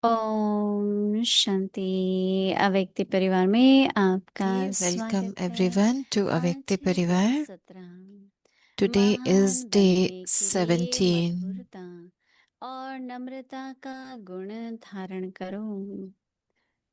ओम शांति। अव्यक्ति परिवार में आपका Okay, welcome स्वागत है। everyone to आज Avyakti है दिन Parivar. 17। Today is महान day बनने के लिए 17. मधुरता और नम्रता का गुण धारण करो।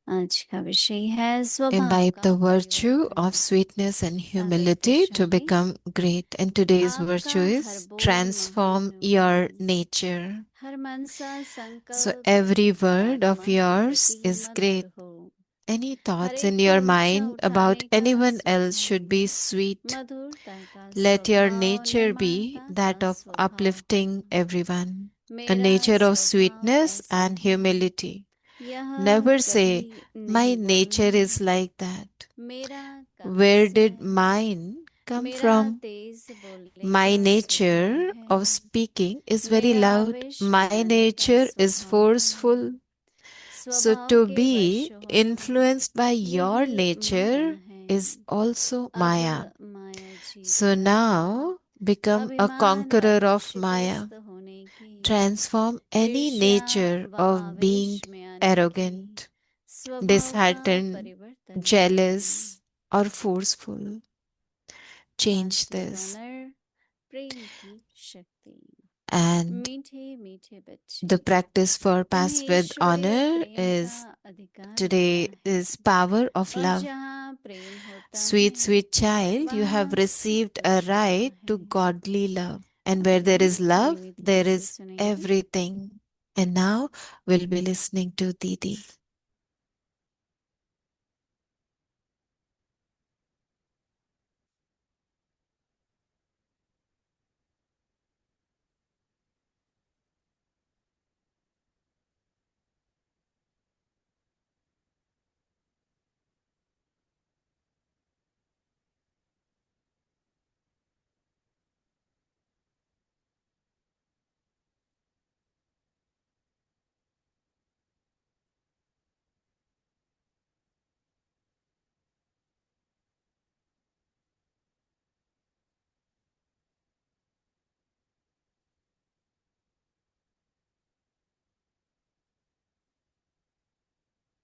आज का विषय है स्वभाव Imbibe का the virtue of परिवर्तन। sweetness and अव्यक्त humility to Shanti. become great. And today's आपका virtue हर is बोल transform your महानुभूति, nature. Her Mansa So संकल्प every word of परमात्मा के yours प्रति is great. मधुर हो। Any हर thoughts एक in को your ऊंचा mind about उठाने का anyone else should be स्वभाव, sweet. मधुरता का Let your स्वभाव, nature be निर्मलता का that of स्वभाव हो। uplifting everyone, a मेरा nature of स्वभाव sweetness ऐसा and है, humility. यह Never say, कभी my नहीं nature बोलना। is like that. मेरा कहाँ Where से did आया, mine come मेरा from? तेज बोलने My का स्वभाव nature है, of speaking is very मेरा loud. आवेश My बनाने का nature is स्वभाव है। forceful. So स्वभाव to के वश be होना influenced by your यही माया nature है। is also अब Maya. माया जीत So है। now become a अभिमान व conqueror of Maya. ईर्ष्यग्रस्त होने की, Transform any ईर्ष्या nature व of being आवेश में आने की arrogant, स्वभाव का disheartened, परिवर्तन करें। jealous, or forceful. Change fastest this. Honour, प्रेम की शक्ति। And मीठे मीठे the बच्चे, practice for तुम्हें pass with ईश्वरीय honor प्रेम का is अधिकार मिला today है, is power of और love. जहाँ प्रेम होता Sweet, है sweet child, you have वहाँ सब received a कुछ होता right to है। godly love. And where there आइए is थोड़ी love, मीठी there कैसे is सुनेंगे। everything. And now we'll be listening to Didi.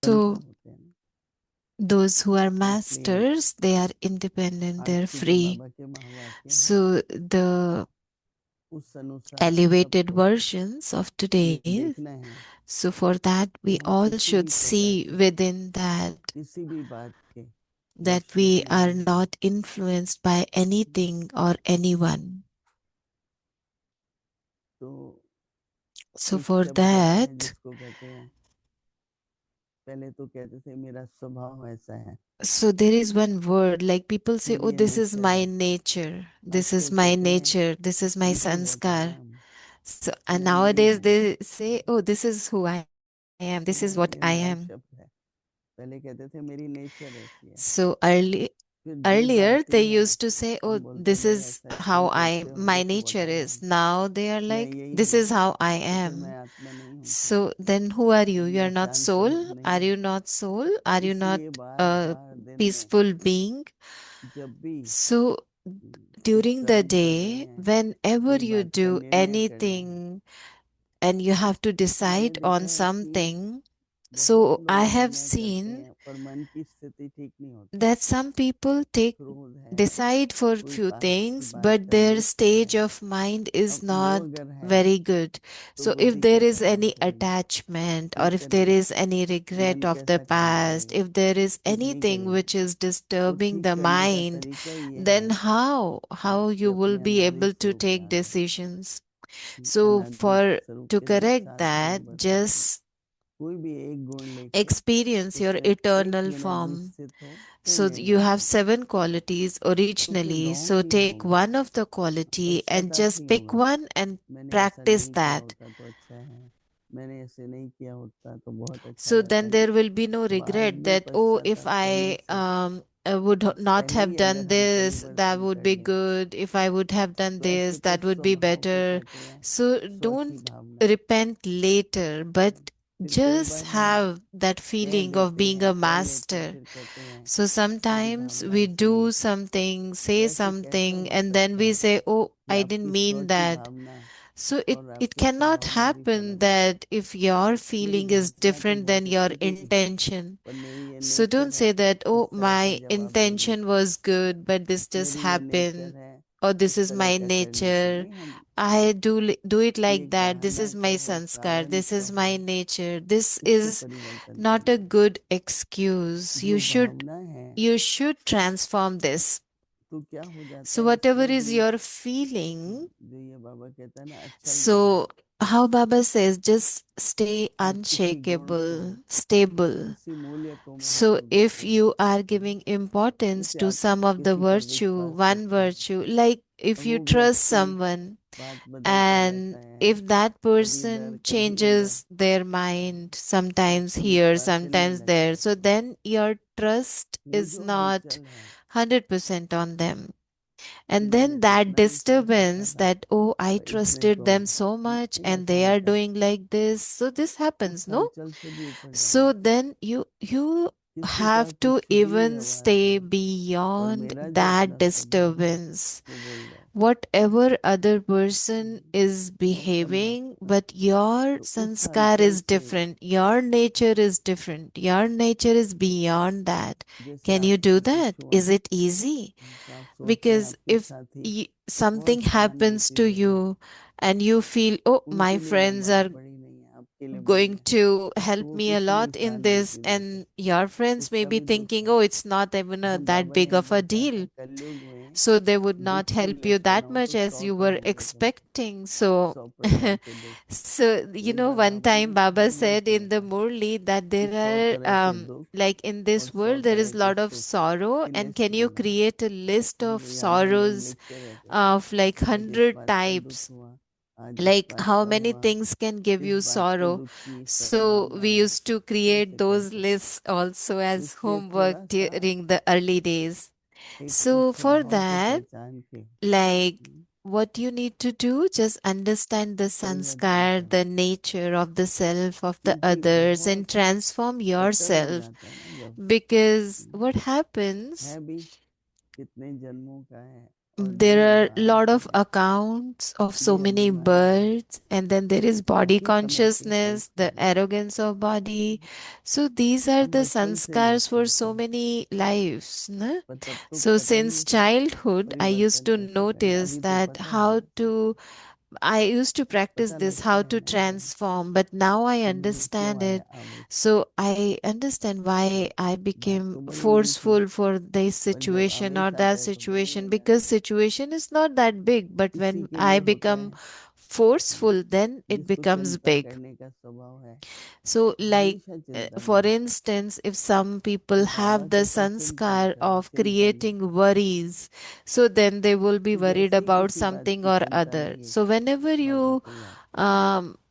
So those who are masters, they are independent, they're free. So the elevated versions of today, so for that we all should see within that we are not influenced by anything or anyone. So for that, so there is one word, like people say, oh, this is my nature, this is my nature, this is my sanskar. So and nowadays they say, oh, this is who I am, this is what I am. So earlier they used to say, oh, this is how my nature is. Now they are like, this is how I am. So then who are you? You are not soul? Are you not soul? Are you not a peaceful being? So during the day, whenever you do anything and you have to decide on something, so I have seen that some people decide for few things, but their stage of mind is not very good. So if there is any attachment, or if there is any regret of the past, if there is anything which is disturbing the mind, then how you will be able to take decisions? So for to correct that, just experience your eternal form. So you have 7 qualities originally. So take one of the quality and just pick one and practice that. So then there will be no regret that, oh, if I would not have done this, that would be good. If I would have done this, that would be better. So don't repent later, but just have that feeling of being a master. So sometimes we do something, say something, and then we say, oh, I didn't mean that. So और it आपके cannot स्वभाव में भी happen फर्क है। that if your मेरी feeling is भाषा तो different than बहुत your अच्छी थी, intention. पर मेरी ये So don't नेचर है, say that, इस oh, तरह का my जवाब देने intention का। was good, but this just मेरी ये नेचर happened, है, or this इस is तरह my का करने का। nature. नहीं, हम I do it ये like that. This कहना is my कहो, sanskar. कारण This is my कहो, nature. This इससे is परिवर्तन not नहीं a आता। good excuse. जो भावना है, You should transform this. तो क्या हो जाता So है whatever इससे, is जो your feeling, जो ये बाबा कहता है ना, अचल रहना, so how Baba says, just stay हर किसी गुण को, unshakable, stable. किसी मूल्य को So महत्व if देते you हुए। are giving importance जैसे to आप some of the किसी पर virtue, विश्वास one करते हैं, virtue, like और if you वो trust व्यक्ति someone बात बदलता रहता and है, if that कभी इधर person कभी उधर, changes their mind, sometimes तो here, विश्वास नहीं sometimes लगता there, so उसको। then your trust वो is जो not हलचल है, 100% on them. कि And मैंने then तो that इतना विश्वास रखा disturbance था, that, oh, I पर इसने trusted तो, them so much नहीं and ऐसा they are होता है, doing like this. So this उस happens, no? हलचल से भी ऊपर So जाना। then you किसी का have to कुछ भी even व्यवहार stay हो, पर beyond मेरा जो that अपना स्वभाव है, disturbance. वो बोल जाए। Whatever other person is बहुत संभव, behaving, but your तो उस sanskar हलचल is से, different. Your nature is different. Your nature is beyond that. जैसे Can आप you do किसी that? छुआ, Is it easy? तो आप सोचते हैं Because आपके if साथी something बहुत happens to सहानुभूति दे रहे हैं, you and you feel, oh, my उनके लिए वो friends बात are बड़ी नहीं है, आपके लिए बड़ी going है, to तो help वो me a कुछ नहीं lot in this, सहानुभूति देते, and your friends may उसका be भी दुख thinking, है। oh, it's not even that बाबा ने big एक of a बार कहा था, deal, कलयुग में so they would दुख not को help you लेके that रहूं much तो as 100 you were करोड़ रुपए, expecting. So 100% के दुख। so एक बार one बाबा time ने Baba वर्णन said किया in the था Murli that कि 100 there तरह are के दुख like in और this 100 world there is तरह a के lot of सुख sorrow, की and लिस्ट can you बनाई। create a list हम of वो याद में हम लोग sorrows लिखते रहते थे, of like आज इस 100 बात का दुख types, हुआ, आज इस like बात how का many हुआ, things can give इस you बात के sorrow? दुख की So संभावना we है, used to create ऐसे those करके। lists also तो as इसलिए homework थोड़ा सा during the early days. एक So for स्वभाव को that, पहचान के like what you need to do, just understand the परिवर्तन sanskar, करो, the nature of the self, of the क्योंकि others, बहुत and transform कट्टर हो yourself. जाता है ना जब, Because what happens, है भी कितने जन्मों का है, और there जो are a व्यवहार lot कर of रहे हैं, accounts of so ये many अभिमानी है, birds, and then there is body काफी समय से consciousness, the परिश्रम कर रहे arrogance of body. So these are हैं। हम the बचपन से sanskars लिखते for थे, so many lives, na? पर तब तो So पता since नहीं था childhood, I used परिवर्तन to कैसे करना, notice अभी तो that पता है, I used to practice पता this, लगता how है to ना एकदम, transform, but now I कि मुझे क्यों understand आया it. आवेश। So I understand why I बात became तो बड़ी बड़ी थी, forceful for this पर जब situation or आवेश आता that है तो बड़ी situation, हो because जाती है। situation is not that big, but इसी when के I लिए होता become है, forceful, then it जिसको becomes चिंता big. करने का स्वभाव है, So, like, हमेशा चिंता में for रहता है। instance, if some तो people बाबा have the कहता है चिंता न sanskar करो, of चिंता न creating करो। worries, so then they will be तो worried जैसे ही about किसी बात something की or चिंता other. लगे, So, whenever बाबा you को याद करो,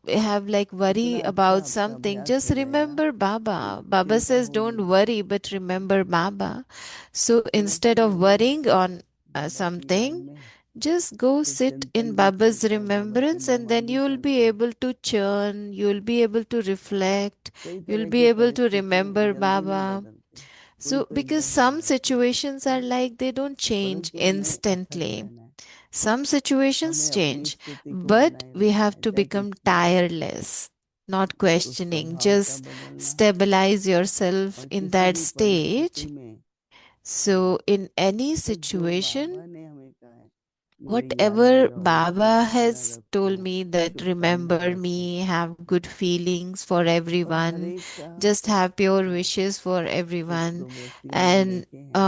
have like इतना worry अच्छा about आपका something, अभ्यास just हो जाएगा remember कि Baba. Baba चिंता says, होगी don't नहीं, worry, but remember Baba. So, तुरंत instead ही of वही worrying on बाबा की याद something, में just go फिर sit चिंतन in भी Baba's चलता है, बाबा की remembrance, and महिमा then भी you will be चलती है। able to churn, you will be able to reflect, कई you'll तरह be की able to परिस्थितियां remember जल्दी नहीं Baba. बदलती, कोई So, तो because एकदम some बदलती है, situations are like they don't change परंतु हमें अथक instantly. रहना है, Some situations हमें अपनी change, स्थिति को but बनाए we रखना have है, to चाहे become कुछ भी हो। tireless, not तो questioning. स्वभाव का Just बदलना, stabilize yourself और in किसी that भी परिस्थिति stage. में, So, in any तो जो situation, बाबा ने हमें कहा है, मेरे याद में whatever रहो, उसको Baba भावना has told रखो, me that शुभकामना remember रखो, me, have good feelings for और हर everyone, एक का just have pure wishes for सुख everyone. तो व्यक्ति मैंने And देखे हैं,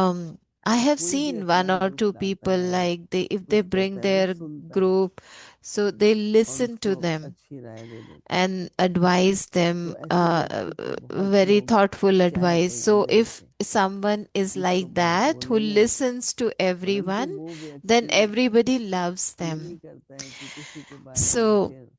I तो have कोई भी seen one अपना or दुख two लाता people है like if तो they उसको bring पहले their सुनता है group, so they और listen to उसको them अच्छी राय दे देता है। and advise तो them ऐसे व्यक्ति को बहुत very लोग thoughtful चाहे advice. तो So इधर if से, someone is जिसको like बात that who बोलनी है, listens to परंतु everyone, वो then व्यक्ति everybody loves ये नहीं them. करता है कि किसी के बारे में So फिर,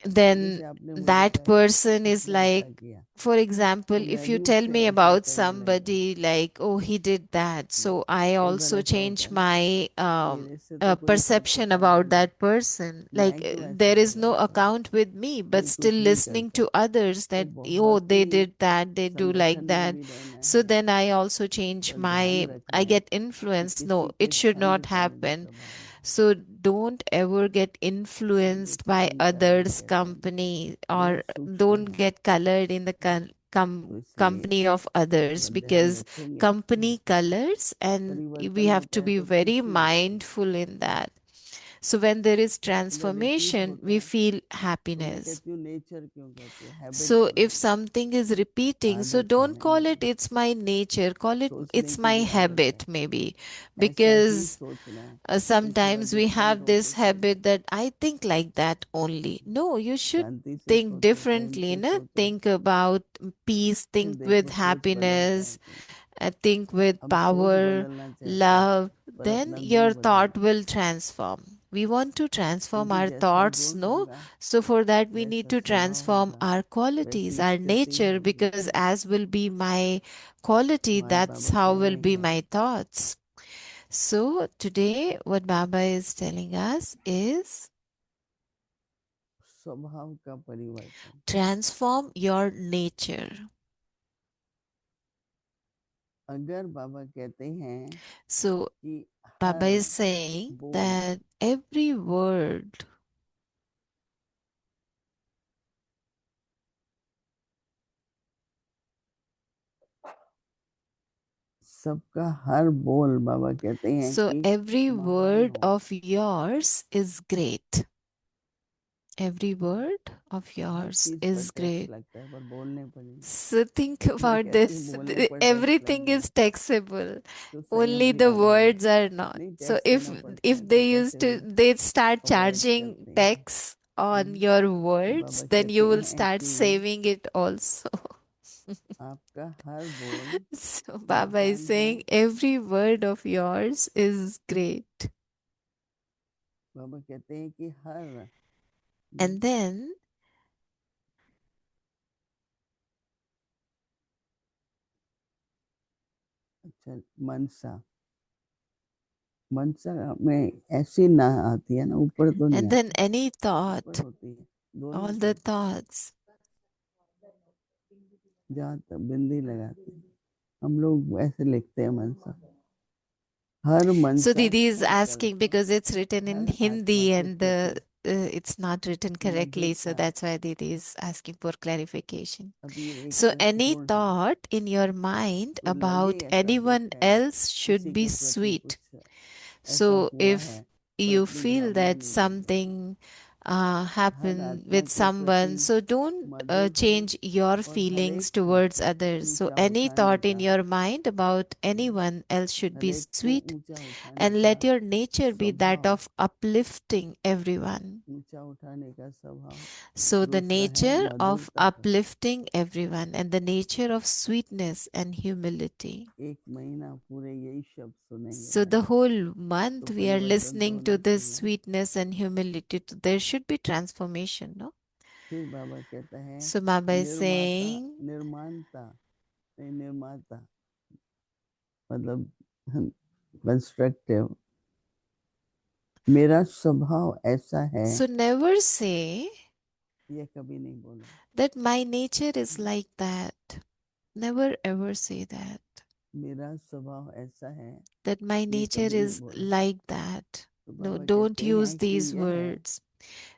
then जैसे आपने मुझे that कहा person is इसने ऐसा like, किया, for example, तो if मैं you भी tell उससे me ऐसे ही about करने लगूंगा। somebody like, oh, he did that, so I कई बार also ऐसा होता change है ना, my मेरे से तो कोई फर्क perception पड़ता about नहीं, that person. Like, मैं क्यों ऐसा there is no बदलाव करूं, account with me, but कोई still कुछ नहीं listening करता, to others तो that, oh, बहुत they he did that, they do संगठन like में that. भी रहना So है, then I also change पर ध्यान my, रखना I है get कि influence. किसी No, के it should संग not का मुझे happen. प्रभाव नहीं। So don't ever get influenced by संचार others' कहते हैं company, वो or सूक्ष्म don't है get colored in the तो इसलिए company of others, अगर ध्यान because रखेंगे company colors, and we परिवर्तन have होता to है be तो very खुशी होती है mindful in that. So when there is अगर रिपीट transformation, होता we है feel तो मैं happiness. कहती हूँ नेचर क्यों कहती है हैबिट So क्यों if something is repeating, so आदत है don't call नहीं it it's my nature, call it सोचने it's की my जो आदत habit है maybe, ऐसा ही because सोचना है फिर थोड़ा sometimes we डिफरेंट have होके this habit सोचना that I think like that only. No, you should शांति से think सोचो प्रेम differently, से na? सोचो Think about peace, फिर think देखो with सोच बदलता happiness, है कि नहीं think with हम सोच power, बदलना चाहते हैं love, पर then अपना your गुण thought बदलना will transform. We want to transform क्योंकि our जैसा thoughts, गुण no? होगा So for that we need वैसा to स्वभाव transform होगा our qualities, वैसी our स्थिति nature, होगी because as will be my quality, तो आज that's बाबा how कह will रहे be हैं my thoughts. So today what Baba is telling us is स्वभाव का परिवर्तन transform your nature. अगर बाबा कहते हैं So कि Baba हर is saying बोल that every word, सबका हर बोल बाबा कहते हैं so कि every महान word हो of yours is great. Every word of her yours चीज पर is टैक्स great. लगता है पर बोलने पर नहीं So think मैं about कहती this. हूँ बोलने पर टैक्स लग Everything गया is taxable. तो सही Only हम the गिरा देंगे words are not. नहीं So टैक्स if देना पड़ता है तो they used कैसे to भी they start अवॉइड charging करते हैं tax on your तो words, बाबा then you कहते will हैं start कि saving it also. आपका हर बोल So Baba is महान हो saying every word of yours is great. बाबा कहते हैं कि हर And then अच्छा मनसा मनसा में ऐसी ना आती है ना ऊपर तो नहीं and then आती any ऊपर thought, होती है दोनों all पे the होती thoughts. है जहाँ तक बिंदी लगाते हैं हम लोग ऐसे लिखते हैं मनसा हर So Mansa Didi is her asking कल्प because it's written in हर आत्मा Hindi के and प्रति it's not written correctly, so मधुरता that's why Didi is asking for clarification. अब ये एक So any अर्थपूर्ण है thought in your mind तो लगे about ऐसा anyone दुख है else किसी should be के प्रति sweet. कुछ ऐसा So हुआ if है पर you अपनी feel जवाबदेही that नहीं लेनी something हर happened आत्मा with के प्रति someone, so don't मधुर हो change your और हर feelings एक को towards others. So ऊंचा any उठाने thought in का your mind about anyone else should her be एक को sweet, ऊंचा उठाने and का let your nature be that स्वभाव of uplifting everyone. ऊंचा उठाने का स्वभाव So the दूसरा है nature of मधुरता का uplifting everyone and the nature of sweetness and humility. एक महीना पूरे यही शब्द सुनेंगे So the बाबा whole तो month we are परिवर्तन तो listening होना to this चाहिए sweetness and humility. So there should be transformation, no? फिर बाबा कहता है So Baba is निर्माता saying, निर्माणता नहीं निर्माता मतलब कंस्ट्रक्टिव मेरा स्वभाव ऐसा है so never say ये कभी नहीं बोला that my nature is like that. Never ever say that. मेरा स्वभाव ऐसा है That my ये nature कभी नहीं is बोला like that. तो No, बाबा don't कहते use हैं कि these यह words.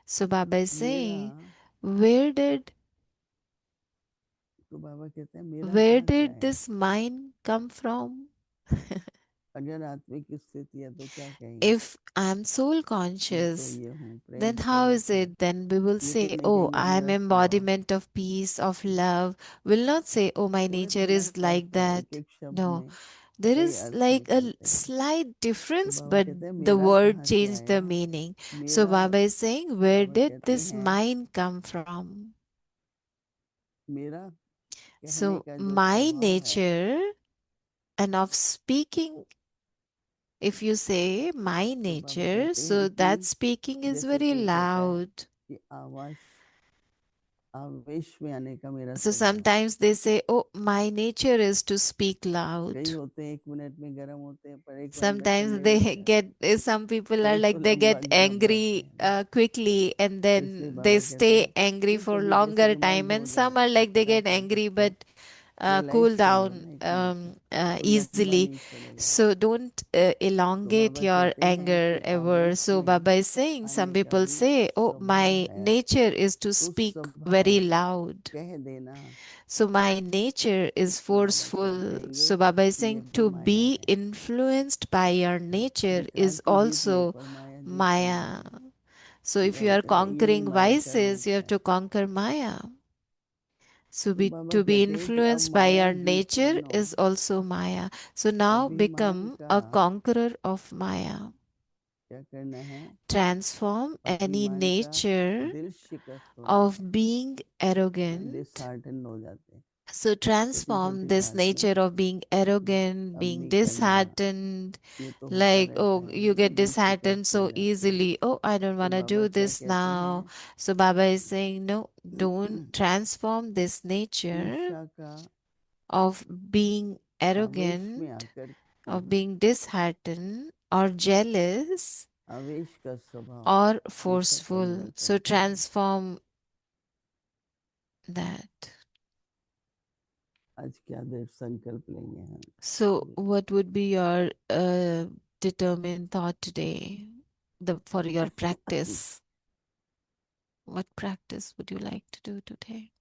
So Baba is saying, मेरा where did तो बाबा कहते हैं मेरा where कहाँ क्या did है this mind come from? अगर आत्मिक स्थिति है तो क्या कहेंगे If I'm soul मैं तो conscious, ये हूँ प्रेम then how is स्वरूप हूँ it? Then we will say, लेकिन नहीं oh, कहेंगे I'm मेरा स्वभाव embodiment of peace, of love. Will not say, oh, my थोड़े nature थोड़ा is like फर्क है that. एक एक शब्द No, में there कई is अर्थ like a निकलते हैं slight तो difference, बाबा but कहते हैं the मेरा word कहाँ से changed the आया meaning. So मेरा Baba is saying, where Baba did कहते this हैं mind come from? मेरा कहने So का जो my स्वभाव है nature, and of speaking, if you say my तो बाबा nature, कहते हैं so कि that speaking is जैसे very कोई कहता है loud. कि आवाज आवेश में आने का मेरा So स्वभाव है sometimes they say, oh, my nature is to speak loud. कई होते हैं 1 मिनट में गर्म होते हैं पर एक बार में Sometimes ठंडे हो they जाते get, some people हैं are एक को like, they लंबा get गर्म रहते angry हैं quickly, and तो इसलिए then they बाबा कहते stay हैं angry फिर for कभी जैसे longer कि मैं time, बोल and रहा some हूँ are तो like they फिर get आप angry कुछ but cool down easily. So don't elongate your anger ever. So Baba is saying, some people say, oh, my nature is to speak very loud. So my nature is forceful. So Baba is saying, to be influenced by your nature is also Maya. So if you are conquering vices, you have to conquer Maya. So to be influenced by your nature is also Maya. So now become a conqueror of Maya. Transform any nature of being arrogant. So transform this nature of being arrogant, being disheartened, like, oh, you get disheartened so easily. Oh, I don't want to do this now. So Baba is saying, no, don't transform this nature of being arrogant, of being disheartened or jealous or forceful. So transform that. So what would be your determined thought today for your practice? What practice would you like to do today?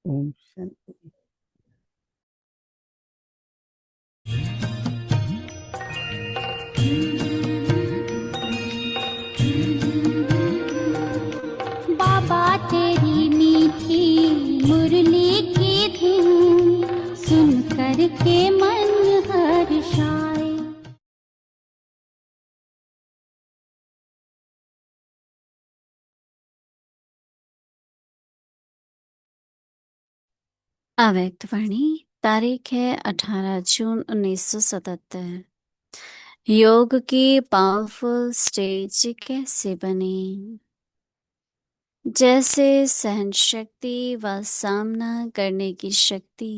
Om Shanti. बाबा तेरी मीठी मुरली की धुन सुन कर के मन हर्षा अव्यक्त वाणी तारीख है 18 जून 1977। योग की पावरफुल स्टेज कैसे बने। जैसे सहन शक्ति व सामना करने की शक्ति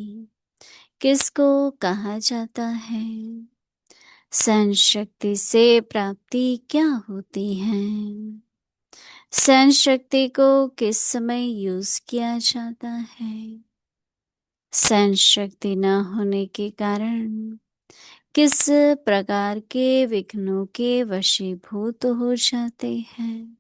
किसको कहा जाता है। सहन शक्ति से प्राप्ति क्या होती है। सहन शक्ति को किस समय यूज किया जाता है। सहन शक्ति न होने के कारण किस प्रकार के विघ्नों के वशीभूत हो जाते हैं।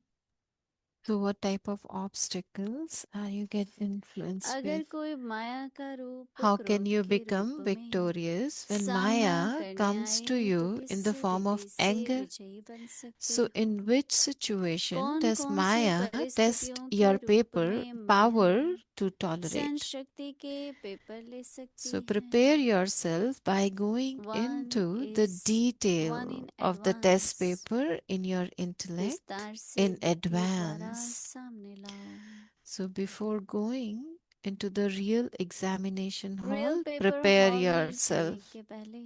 So what type of obstacles are you get influenced अगर with? कोई माया का रूप How क्रोध can you के become रूप में victorious when सामना Maya करने comes to आए you तो in the किस form of रीति से anger? विजयी बन सकते So हो। in which situation कौन does कौन सी Maya test परिस्थितियों के your रूप paper में power माया to सहन tolerate? शक्ति के पेपर ले सकती So है। prepare yourself by going One into the is one detail in of the test advance। paper in your intellect विस्तार से in बुद्धि द्वारा advance. सामने लाओ। So before going into the real examination real hall, paper prepare hall में जाने yourself. के पहले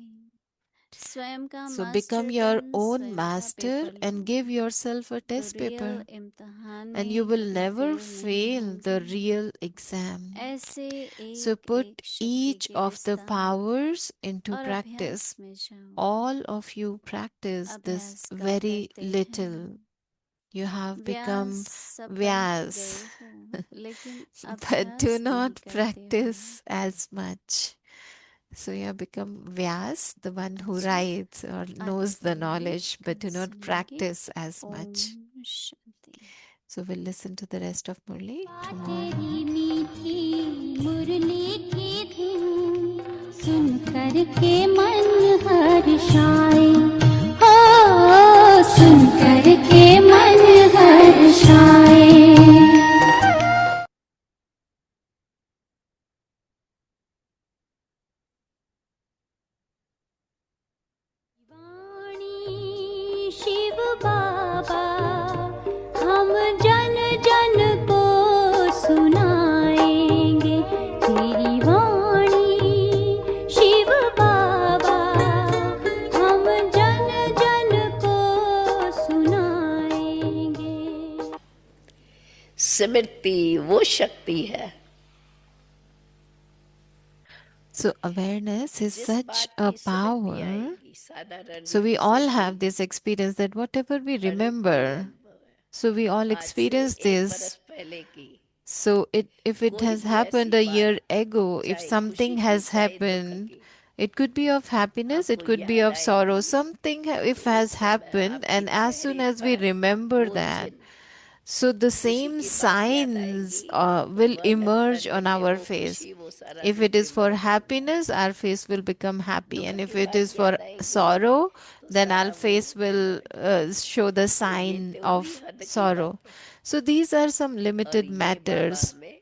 स्वयं का So master become your pen own स्वयं का master पेपर लो। and give yourself a तो test रियल paper, इम्तिहान and you में will कभी never फेल नहीं fail the होंगे। real exam. ऐसे So एक put एक शक्ति each के of the विस्तार powers into और practice. अभ्यास में जाओ। All of you practice this अभ्यास का very करते little. हैं। You have व्यास become सब बन Vyas, गए हो लेकिन but अभ्यास do नहीं not करते हो। practice as much. So you have become Vyas, the one who अच्छा, writes or आगे knows the पढ़ेंगे, knowledge, but do कल not सुनेंगे। practice as much. Om Shanti. So we'll listen to the rest of Murli tomorrow. तेरी मीठी मुरली की धुन सुन कर के मन हर्षाए। हो सुन कर के मन हर्षाए। वाणी शिव बाबा हम जन जन को सुनाएंगे तेरी वाणी शिव बाबा हम जन जन को सुनाएंगे। स्मृति वो शक्ति है So awareness is जिस such बात a की समझ में power. आएगी साधारण So we रीति all से have भी this experience that whatever we अनुभव remember, अनुभव है। so we all आज से experience 1 this. बरस पहले की So if it कोई has भी happened ऐसी a year बात, ago, if चाहे something खुशी की has चाहे दुख happened, की, it could be of happiness, it आपको could be याद of sorrow. आएगी Something if तो उस has समय happened, आपके and as soon चेहरे as we पर remember वो that, चिन्ह so the खुशी same की बात याद signs आएगी तो will मन emerge अंतरंग on में our वो face. खुशी वो सारा If it is for दीप्यमान हो happiness, our face will become happy, दुख and if की it बात is for याद आएगी sorrow, तो then our सारा वो face will dimmer show the तो ये sign तो हुई of हद की sorrow. बातें So these are some और limited ये बाबा matters, हमें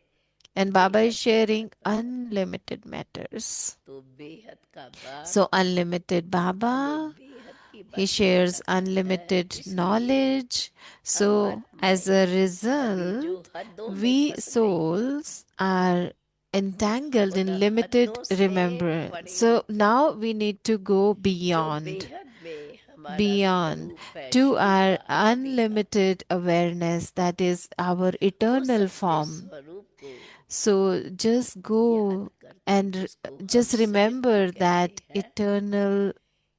and Baba is बेहद का sharing बताता है unlimited matters. तो बेहद का बाप So unlimited हमें Baba, बेहद की he बातें shares बताता है unlimited इसलिए knowledge. हम So as a आत्माएं अभी result, जो हदों में we फंस गई हैं souls are entangled उन in limited हदों से remembrance. परे So उठो now we need to go जो beyond, बेहद में हमारा beyond स्वरूप है to शिव our का आनंदी का unlimited awareness, that is our वो eternal सत्य form. स्वरूप को So just याद go करते and जिसको हम just स्मृति remember कहते that हैं eternal याद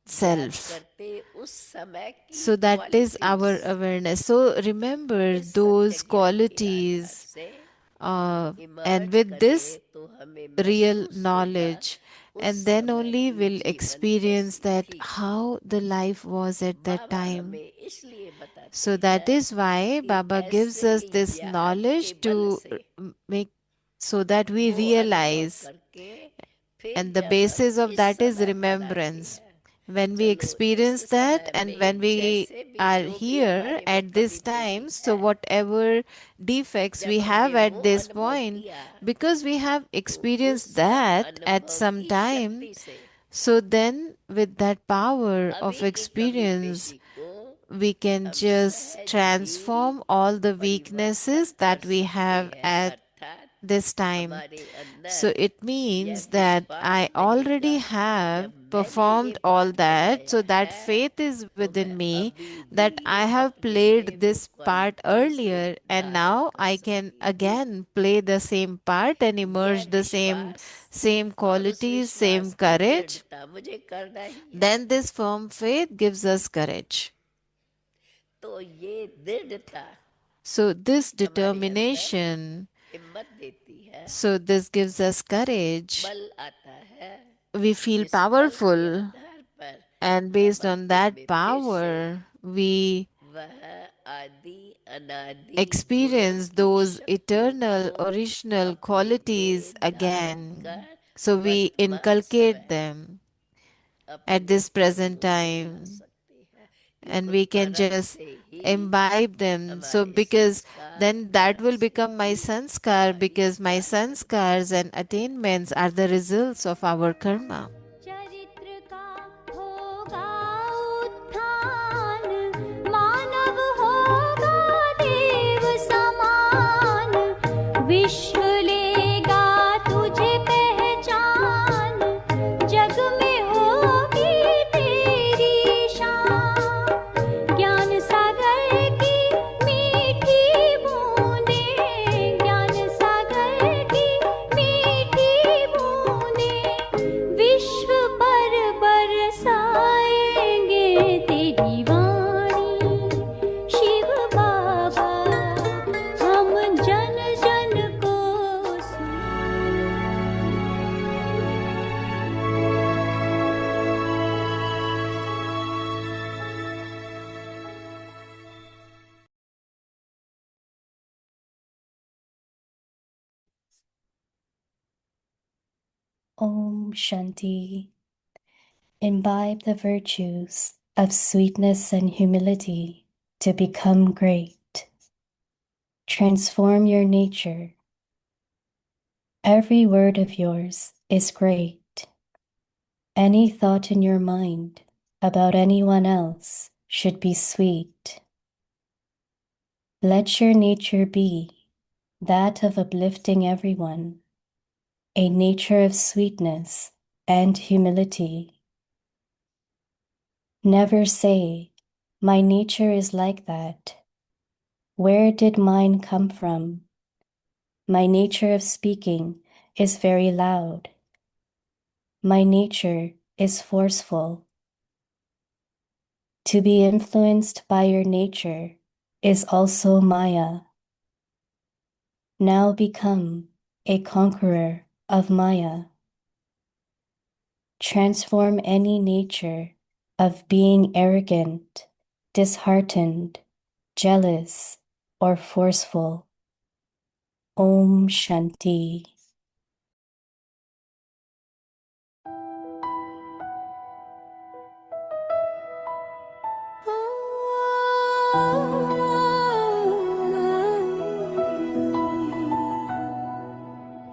self. करते उस समय की So that is our qualities awareness. So remember इस सत्य those ज्ञान के आधार qualities, से and इमर्ज with this करे तो हमें real महसूस होगा knowledge, उस and then समय only की will जीवन experience कैसी that थी how the life was at that Baba time. हमें इसलिए बताते So that हैं is why कि Baba gives ऐसे us this याद knowledge के बल to से make, so that we वो अनुभव realize, करके फिर and the जब हम basis of इस that is समय पर आते remembrance. हैं When we चलो experience इस that, समय and में when we जैसे भी are जो भी here हमारे में at this कमी पेशी time, so है whatever defects we जब have हमने at वो this अनुभव point, किया because we have तो experienced उस that at अनुभव some की time, शक्ति से so then with that power अभी of की कमी experience, पेशी को we can just सहज ही transform all the परिवर्तन weaknesses कर that we सकते have हैं at अर्थात this time. हमारे अंदर So it यह means that विश्वास I नहीं already था have जब मैंने performed ये all पाठ that. लगाया So that है faith is तो within मैं me अभी that भी I have अपनी played same this part qualities को earlier and धारण now कर I can सकती हूँ again play the same part and यह emerge the same विश्वास और उस qualities, same विश्वास की courage. दृढ़ता मुझे करना ही है Then this firm faith gives us courage. तो ये दृढ़ता So this हमारे अंदर determination, हिम्मत देती है so this gives us courage. बल आता है We feel जिस बल के powerful, आधार पर and based हम on अंतिम that में फिर से power, we वह आदि अनादि experience गुणों की those शक्तियों eternal, को original अपने qualities में धारण again. कर So we वर्तमान inculcate समय them अपने at this present अनुकूल बना time, सकते हैं and क्योंकि we can कर्म just से ही imbibe them. So हमारे because संस्कार then that will कर्म से become my ही sanskar, हमारी because my साधन sanskars and attainments are the results of our karma. चरित्र का होगा उत्थान, मानव होगा देव समान, विश्व लेगा तुझे पहचान, जग में होगी तेरी शान। ज्ञान सागर की मीठी बूंदें, ज्ञान सागर की मीठी बूंदें, विश्व पर बरसाएंगे तेरी वाणी। शिव बाबा हम जन जन को Om Shanti. Imbibe the virtues of sweetness and humility to become great. Transform your nature. Every word of yours is great. Any thought in your mind about anyone else should be sweet. Let your nature be that of uplifting everyone, a nature of sweetness and humility. Never say, "My nature is like that. Where did mine come from? My nature of speaking is very loud. My nature is forceful." To be influenced by your nature is also Maya. Now become a conqueror of Maya. Transform any nature of being arrogant, disheartened, jealous, or forceful. Om Shanti.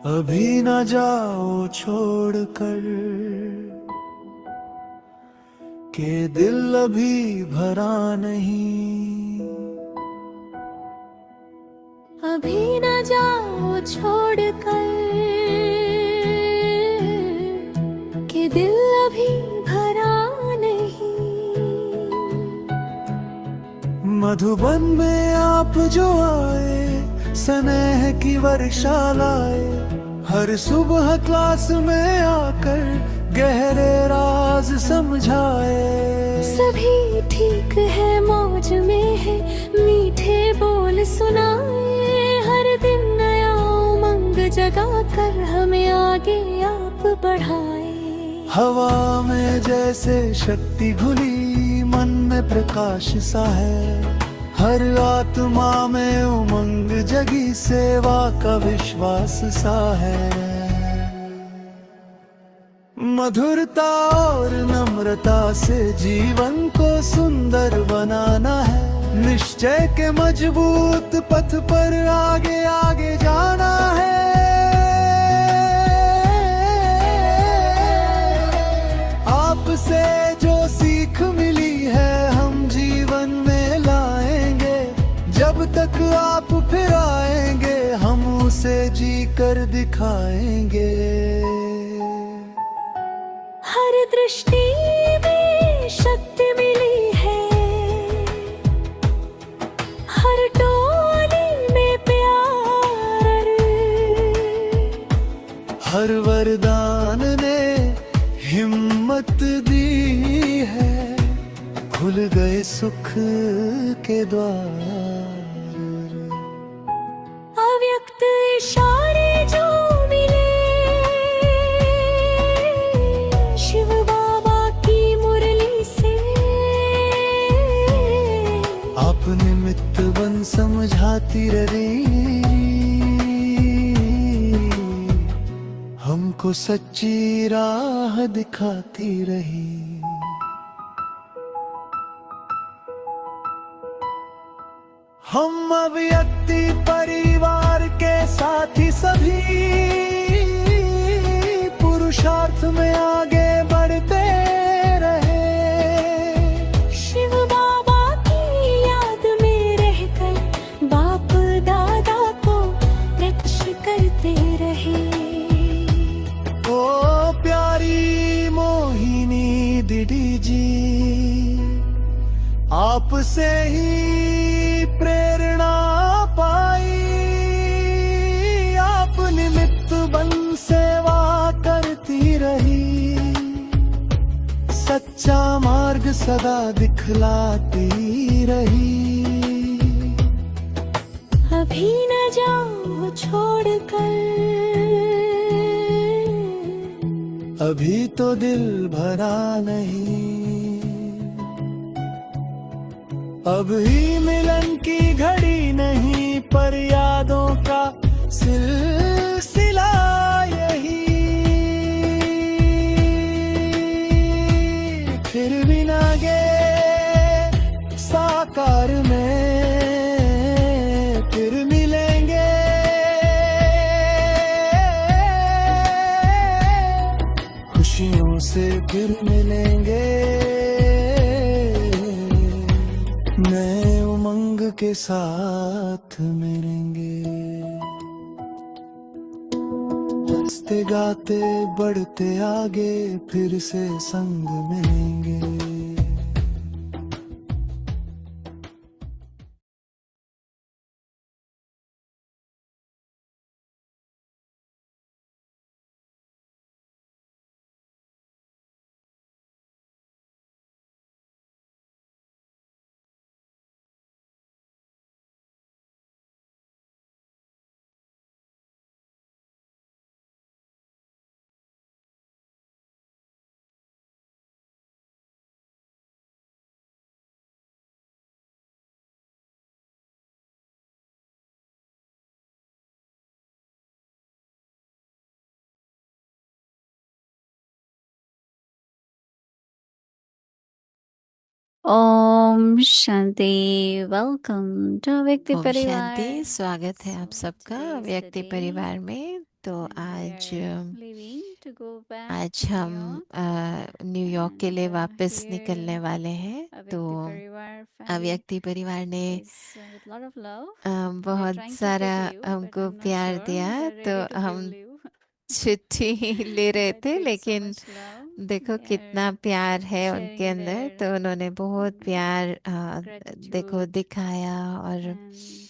अभी न जाओ छोड़कर के दिल अभी भरा नहीं। अभी न जाओ छोड़कर कि दिल अभी भरा नहीं। मधुबन में आप जो आए, स्नेह की वर्षा लाए, हर सुबह क्लास में आकर गहरे राज समझाए। सभी ठीक है, मौज में है, मीठे बोल सुनाए, हर दिन नया उमंग जगा कर हमें आगे आप बढ़ाए। हवा में जैसे शक्ति घुली, मन में प्रकाश सा है, हर आत्मा में उमंग जगी, सेवा का विश्वास सा है। मधुरता और नम्रता से जीवन को सुंदर बनाना है, निश्चय के मजबूत पथ पर आगे आगे जाना है। आपसे जो सीख मिली है हम जीवन में लाएंगे, जब तक आप फिर आएंगे हम उस से जी कर दिखाएंगे। हर दृष्टि में शक्ति मिली है, हर टोली में प्यार, हर वरदान ने हिम्मत दी है, खुल गए सुख के द्वार। अव्यक्त इशारे जो मिले शिव बाबा की मुरली से, आप निमित्त बन समझाती रही, हमको सच्ची राह दिखाती रही। हम अव्यक्ति परिवार के साथी सभी पुरुषार्थ में आगे बढ़ते रहे। शिव बाबा की याद में रहकर बाप दादा को प्रत्यक्ष करते रहे। ओ प्यारी मोहिनी दीदी जी, आपसे ही प्रेरणा पाई, आप निमित्त बन सेवा करती रही, सच्चा मार्ग सदा दिखलाती रही। अभी न जाओ छोड़कर, अभी तो दिल भरा नहीं, अभी मिलन की घड़ी नहीं, पर यादों का सिलसिला यही। फिर भी ना गए साकार में, फिर मिलेंगे खुशियों से, फिर मिलेंगे नए उमंग के साथ मिलेंगे। हंसते गाते बढ़ते आगे, फिर से संग मिलेंगे। ओम शांति। वेलकम टू व्यक्ति ओम परिवार। शांति, स्वागत है आप So सबका today is the व्यक्ति day परिवार में। तो and we आज are leaving to go back आज to New हम York न्यूयॉर्क के लिए and वापस here निकलने वाले हैं। तो व्यक्ति परिवार family व्यक्ति परिवार ने is with lot of love. We are बहुत trying to सारा take leave, but हमको I'm not प्यार sure दिया, they're तो ready to give हम leave. छुट्टी ले रहे But थे, with so लेकिन much love, देखो they कितना are प्यार है उनके sharing अंदर। तो their उन्होंने बहुत प्यार देखो gratitude दिखाया और and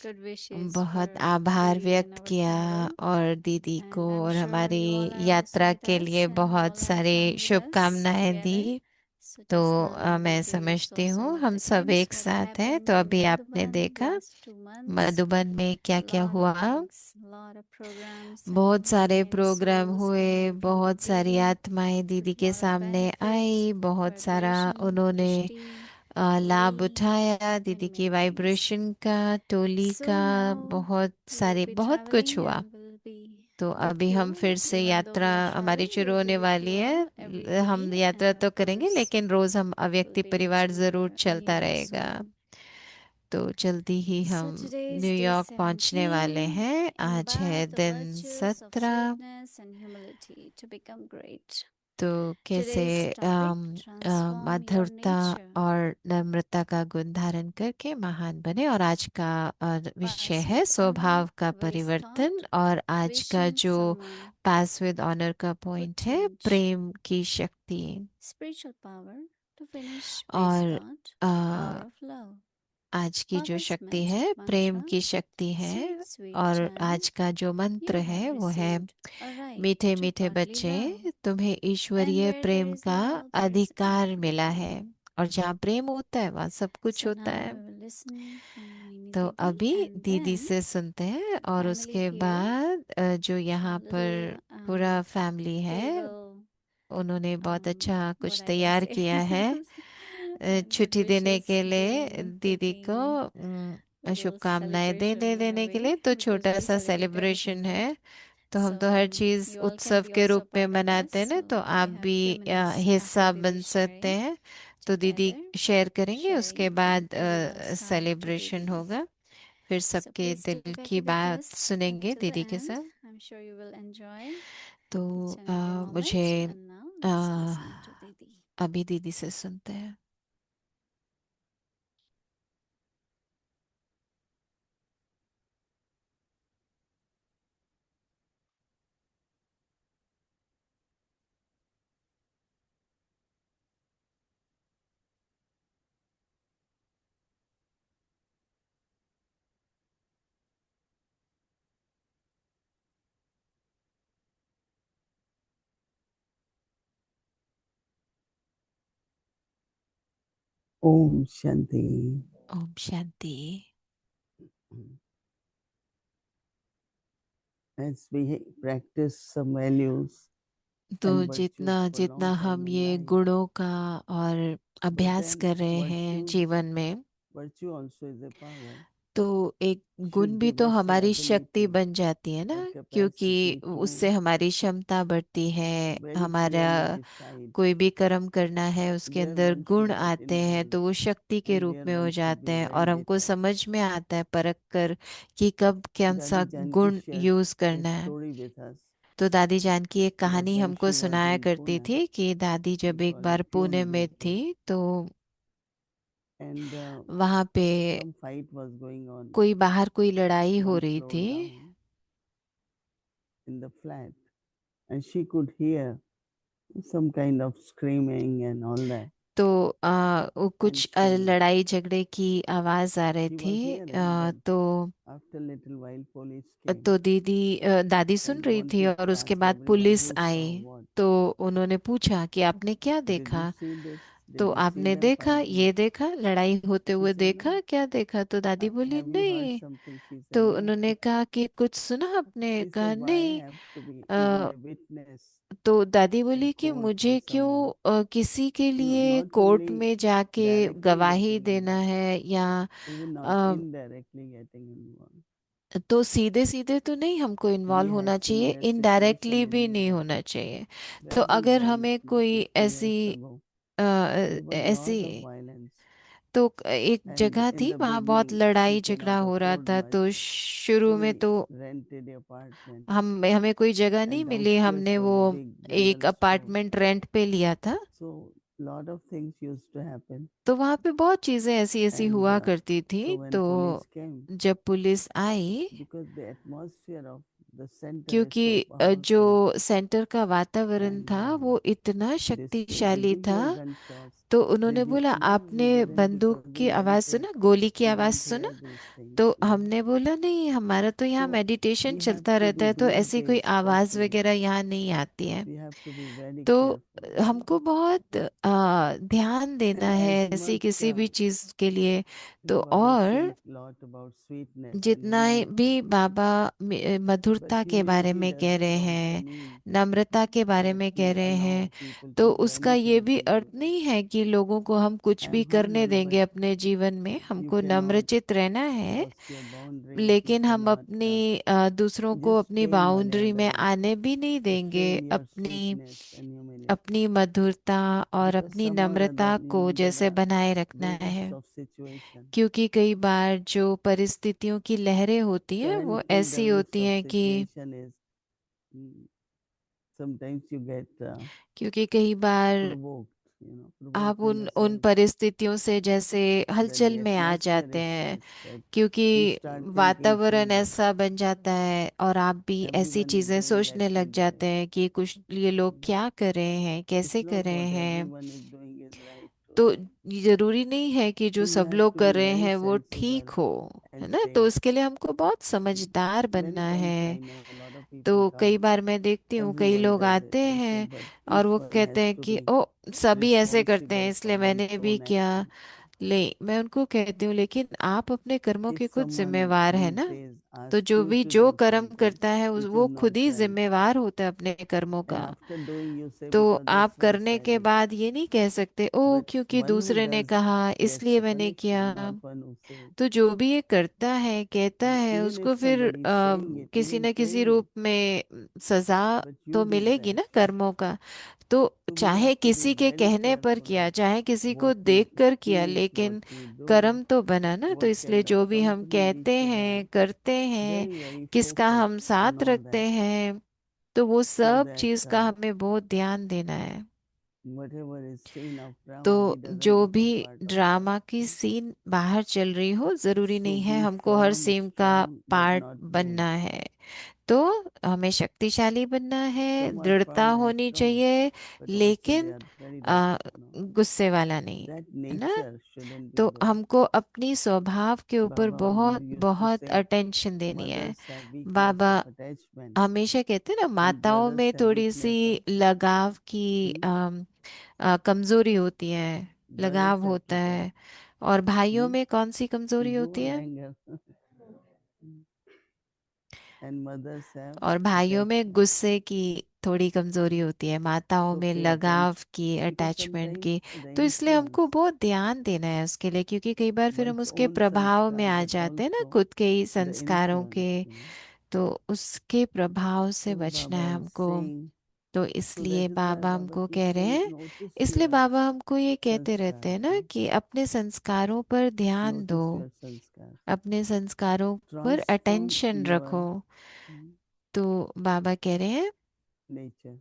good wishes बहुत for आभार Didi and व्यक्त our किया travel. और दीदी को And I'm और sure हमारी you all are also यात्रा with के us लिए and you बहुत all are सारी flying with us शुभकामनाएं together. दी। So तो just now मैं Didi saw समझती some हूँ of हम the सब things एक what साथ हैं। happened तो in अभी आपने Madhuban देखा last 2 months. मधुबन में क्या क्या Lot of हुआ। things, lot of programs and बहुत सारे many प्रोग्राम souls हुए, came from बहुत सारी Didi आत्माएं दीदी with के lot of सामने benefits, आई, बहुत सारा vibration, उन्होंने pushti, लाभ Toli, उठाया दीदी many की many things. वाइब्रेशन का, टोली So का, now बहुत we will सारे be बहुत कुछ traveling हुआ। and we'll be तो with अभी हम you. फिर से Even though यात्रा we are हमारी traveling, शुरू we'll be होने with वाली you है। all every हम day यात्रा and तो of करेंगे, course लेकिन रोज हम we'll अव्यक्ति be परिवार reaching जरूर New चलता York रहेगा। soon. तो जल्दी ही So हम today is day न्यूयॉर्क पहुंचने वाले 17. हैं। आज है Imbibe the दिन virtues of 17। sweetness and humility to become great. तो कैसे Today's topic, transform your मधुरता nature. और नम्रता का गुण धारण करके महान बने। और आज का विषय Pass है with स्वभाव honor, का waste परिवर्तन। thought, और आज का vision जो someone पास विद ऑनर का पॉइंट है potential. प्रेम की शक्ति। Spiritual power to finish base और thought, a, power of love. आज की जो Baba शक्ति magic है प्रेम mantra, की शक्ति है। sweet sweet और child, आज का जो मंत्र you है have वो है received a right मीठे to मीठे godly बच्चे, love. तुम्हें And ईश्वरीय where there प्रेम is का love, there is अधिकार everything. मिला है। और जहाँ प्रेम होता है वहाँ सब कुछ So होता now है। we will listen from Moini तो Didi अभी and दीदी then से सुनते हैं और family उसके here, बाद जो a यहाँ पर little पूरा फैमिली they है will उन्होंने बहुत अच्छा what कुछ I can तैयार say किया है good छुट्टी देने wishes के लिए to दीदी को taking little शुभकामनाएं देने celebration के लिए। in a तो way because छोटा we सा celebrate everything, सेलिब्रेशन right? है। तो हम तो So हर चीज you all can उत्सव be के also रूप में part of us. मनाते हैं ना, तो So we आप have भी few minutes after हिस्सा Didi बन सकते sharing हैं। तो दीदी together, शेयर करेंगे, sharing, उसके and बाद then we will start to celebration Didi. होगा। फिर So सबके please दिल stay back की with बात us सुनेंगे until the दीदी के end. साथ। I'm sure you will enjoy तो each and every moment. मुझे And now let's listen to Didi. अभी दीदी से सुनते हैं। Om Shanti. Om Shanti. As we practice some values तो and जितना virtues for जितना long time हम in ये life, गुणों का और but अभ्यास then कर रहे हैं जीवन में, virtue also is a power. तो एक गुण Should भी give तो us the हमारी शक्ति ability बन जाती है or ना, क्योंकि capacity उससे to हमारी क्षमता बढ़ती है। very हमारा clearly decide कोई भी कर्म करना है उसके where अंदर one गुण should get आते हैं involved तो वो शक्ति के and रूप where में हो one should जाते be हैं। very और हमको detached. समझ में आता है परख कर कि कब कौन सा Dadi Janki गुण shared यूज a करना है। story with us तो दादी जान की एक that कहानी when हमको she was सुनाया in करती Pune, थी कि दादी we जब एक call बार it पुणे में Pune, थी तो and वहां पे some fight was going on कोई बाहर कोई लड़ाई हो one रही floor थी। down in the flat, and she could hear some kind of screaming and all that. तो वो And कुछ she लड़ाई झगड़े की आवाज आ रही she थी। was hearing, but तो after little while police came दादी सुन and रही थी wanted और to उसके ask बाद everyone police who saw I. what. तो उन्होंने पूछा कि आपने क्या Did you देखा। see this? तो Did you see आपने them देखा, fighting? ये देखा, लड़ाई होते She हुए said, no. देखा, क्या देखा। तो दादी बोली Have you heard नहीं। something? She said, तो no. उन्होंने कहा कि कुछ सुना आपने। She कहा said, why I नहीं। have to be a, a witness तो दादी in बोली कि court for मुझे क्यों someone? किसी के No, लिए not कोर्ट only में जाके directly गवाही getting देना involved, है या even not a, indirectly getting involved. तो सीधे सीधे तो नहीं हमको We इन्वॉल्व had होना चाहिए, similar इनडायरेक्टली situation भी in नहीं होना चाहिए। तो Brazil अगर when हमें कोई 50 ऐसी years ago there was ऐसी lot of violence, तो एक and जगह in थी the वहां बहुत beginning she लड़ाई झगड़ा cannot हो रहा afford था। much, तो so शुरू में we तो rented a apartment, हमें कोई जगह नहीं and मिली, downstairs हमने was वो a big एक general store. अपार्टमेंट रेंट पे लिया था। So lot of things used to happen, तो वहां पे बहुत चीजें ऐसी ऐसी and हुआ करती so थी। when तो police came, जब police I, because the atmosphere of the center is क्योंकि so जो powerful, सेंटर का वातावरण and था वो इतना they said, शक्तिशाली did you था। hear gunshots? तो They उन्होंने did, बोला no, we आपने didn't, बंदूक because we की आवाज meditate, सुना, गोली की we आवाज don't सुना। hear these things. तो हमने बोला नहीं, हमारा तो यहाँ So मेडिटेशन we have चलता to रहता be है, तो these ऐसी कोई days, आवाज especially वगैरह यहाँ नहीं आती है। we have to be very तो careful, हमको बहुत ध्यान देना and है as ऐसी much किसी भी चीज के लिए। तो Baba और says lot about sweetness and जितना humility, भी बाबा but मधुरता के बारे humility में कह doesn't रहे also हैं, mean नम्रता के बारे that में कह we रहे हैं, allow people तो to do उसका ये anything भी to अर्थ you. नहीं है कि लोगों को हम I कुछ भी am करने humble, but देंगे अपने जीवन में। you हमको cannot नम्रचित रहना है, cross your boundaries. You लेकिन हम cannot अपनी दूसरों को just अपनी pain one बाउंड्री में others आने भी नहीं to देंगे। feel your अपनी sweetness and humility, अपनी मधुरता और because अपनी somehow or other, नम्रता को there जैसे are बनाए रखना waves है। of situation. क्योंकि कई बार जो परिस्थितियों की लहरें होती हैं वो Currently, the ऐसी waves होती of हैं कि situation is sometimes you get क्योंकि कई बार provoked, आप provoked in the उन sense परिस्थितियों से जैसे that हलचल the में आ atmosphere जाते is हैं, such that you क्योंकि start thinking वातावरण things, ऐसा बन जाता है और आप भी ऐसी everyone is चीजें doing, let सोचने me लग do जाते it. हैं कि कुछ ये लोग क्या कर रहे हैं, It's कैसे कर not रहे what हैं। everyone is doing is right तो too. जरूरी नहीं है कि जो So you सब have लोग to कर be रहे very हैं वो ठीक sensible हो, है and ना। तो say, उसके लिए हमको बहुत समझदार many बनना times I है। know a lot of people तो कई come, बार मैं देखती हूँ कई everyone लोग does it. आते They say, हैं but और each वो one कहते has हैं to कि be ओ सभी ऐसे करते हैं responsible इसलिए for one's मैंने भी own किया। actions. ले मैं उनको कहती हूँ लेकिन आप अपने कर्मों If के खुद someone जिम्मेवार है these ना। days तो asks जो you भी to जो do कर्म something करता है which वो is खुद not ही right, जिम्मेवार होता है अपने कर्मों and का। after doing you say, तो because आप that's else करने I के did. बाद ये नहीं कह सकते ओ But क्योंकि one who दूसरे ने does कहा gets इसलिए a मैंने किया। punishment, not one who says. तो जो भी ये करता है कहता है Even if उसको फिर somebody is saying it, किसी even न किसी saying it, रूप में सजा but you तो did मिलेगी that. ना कर्मों का। तो So we have चाहे to be किसी के very कहने पर careful किया of चाहे किसी को what we देखकर किया, speak, what लेकिन we do, कर्म तो बना ना। तो what इसलिए kind of जो भी हम company we कहते should have. हैं करते हैं, Very, very किसका focused हम on साथ all रखते that, हैं, तो वो so सब that चीज का हमें बहुत ध्यान देना है। whatever is scene of drama, we तो doesn't जो भी become part of that. Drama की सीन बाहर चल रही हो, जरूरी So नहीं है be हमको हर firm, सीन का strong, but part not bold. बनना है। तो हमें शक्तिशाली बनना है, Some are दृढ़ता firm and होनी strong, चाहिए, but also they लेकिन are very uh, direct. No, गुस्से वाला नहीं, that है ना। nature shouldn't be तो there. हमको अपनी स्वभाव के ऊपर Baba बहुत used to बहुत say, अटेंशन देनी है। mothers have weakness Baba of attachment हमेशा कहते हैं ना, and माताओं brothers में have थोड़ी सी weakness of लगाव की कमजोरी होती है, brothers लगाव have होता total है। और भाइयों hmm, में कौन सी कमजोरी ego होती and है? anger, and mothers have और भाइयों में attachment. गुस्से की थोड़ी कमजोरी होती है, माताओं So में pay लगाव attention की, because अटैचमेंट sometimes की। the तो इसलिए influence, हमको बहुत ध्यान देना है उसके लिए, क्योंकि कई बार फिर हम one's उसके own प्रभाव में sanskar, आ but जाते हैं ना, also खुद के ही the संस्कारों influence. के। तो उसके प्रभाव से So बचना Baba है is हमको। saying, तो so इसलिए that is why Baba Baba हमको keeps कह रहे saying, हैं, notice इसलिए your बाबा हमको ये कहते रहते sanskar, हैं ना कि अपने संस्कारों पर ध्यान दो, notice your sanskar, अपने संस्कारों पर transform अटेंशन your रखो। तो बाबा कह रहे हैं nature,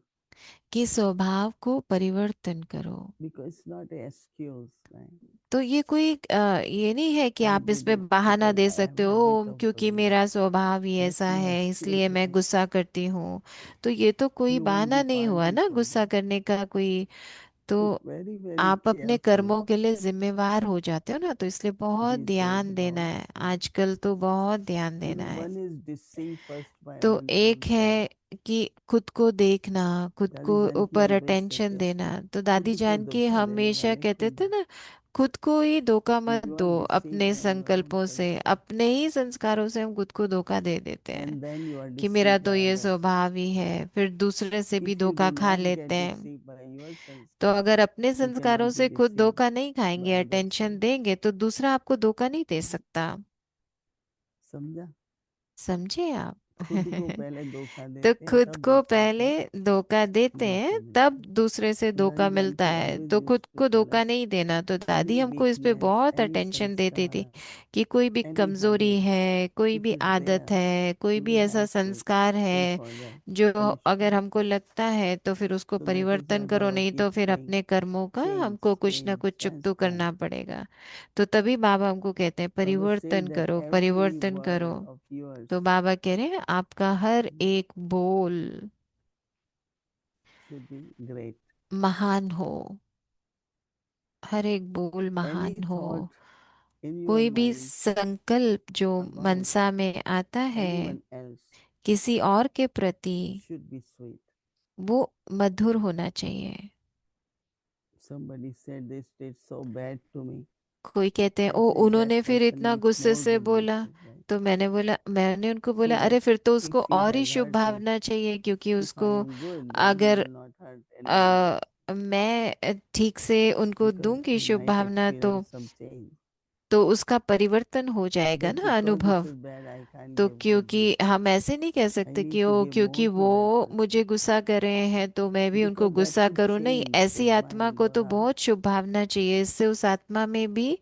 कि स्वभाव को परिवर्तन करो। because it's not an excuse, right? तो ये कोई ये नहीं है कि I आप इस did पे it बहाना because दे I have सकते habit हो, of क्योंकि doing it. मेरा स्वभाव ही That's ऐसा no है excuse, इसलिए मैं right? गुस्सा करती हूँ। तो ये तो कोई You won't बहाना be नहीं हुआ party ना for गुस्सा that. करने का कोई। तो So very, very आप अपने careful कर्मों के लिए जिम्मेवार हो जाते हो ना, तो इसलिए बहुत these days ध्यान देना about, है। आजकल तो बहुत ध्यान देना है। one is dissing first by तो एक themselves. है कि खुद को देखना, खुद को दादी जान की ऊपर हमेशा अटेंशन कहते देना। तो दादी खुद को जान की धोखा देने हमेशा वाले कहते खुद थे ना, खुद को ही धोखा मत you are दो deceived अपने by your own संकल्पों से, sanskar अपने ही संस्कारों से हम खुद को धोखा दे देते हैं and then you are कि मेरा deceived तो by ये others. स्वभाव ही है, फिर दूसरे से भी If you धोखा do खा not लेते get हैं। deceived by your तो sanskar, अगर अपने you संस्कारों cannot be से खुद deceived धोखा नहीं by खाएंगे, others अटेंशन also. देंगे, तो दूसरा आपको धोखा नहीं दे सकता। समझा? समझे आप? खुद को पहले धोखा तो देते हैं खुद तब को दूसरे पहले से धोखा देते हैं, धोखा तब मिलता है. दूसरे से So धोखा दादी जान मिलता की है। always तो खुद used to को tell धोखा us नहीं देना। तो दादी any हमको इस पे weakness, बहुत any अटेंशन देती थी sanskar, कि कोई भी any कमजोरी habit, है, कोई if भी it's आदत there, है, कोई भी you ऐसा have to संस्कार pay है for that जो अगर punishment. हमको लगता है तो फिर उसको So that is why परिवर्तन करो, Baba नहीं तो keeps फिर saying, अपने कर्मों का change, हमको कुछ ना change, कुछ चुकतो transform. करना पड़ेगा। तो तभी बाबा हमको कहते हैं Baba says परिवर्तन that करो, every परिवर्तन करो। word of yours तो बाबा कह रहे हैं आपका हर एक बोल should be great. महान हो, हर एक बोल Any महान हो। thought in your कोई भी mind संकल्प जो about मनसा में आता है anyone else किसी और के प्रति, should be sweet. वो मधुर होना चाहिए। Somebody said this did so bad to me. कोई कहते हैं I ओ said that उन्होंने फिर person इतना needs गुस्से more से good बोला। wishes, right? तो मैंने उनको So बोला अरे that फिर तो उसको if he और ही has शुभ hurt me, भावना चाहिए, क्योंकि if I उसको am good, then he अगर will not hurt anyone else मैं ठीक से उनको because दूंगी he Shubh might Bhavna, experience some change. तो उसका परिवर्तन हो जाएगा But ना, because this अनुभव। is bad, I can't तो give good क्योंकि wishes. हम ऐसे नहीं कह I सकते need कि to ओ give क्योंकि more to वो that person मुझे गुस्सा कर रहे हैं तो मैं भी उनको because that गुस्सा could करूं। नहीं, change ऐसी his आत्मा mind को or तो heart. बहुत शुभ भावना चाहिए, इससे उस आत्मा में भी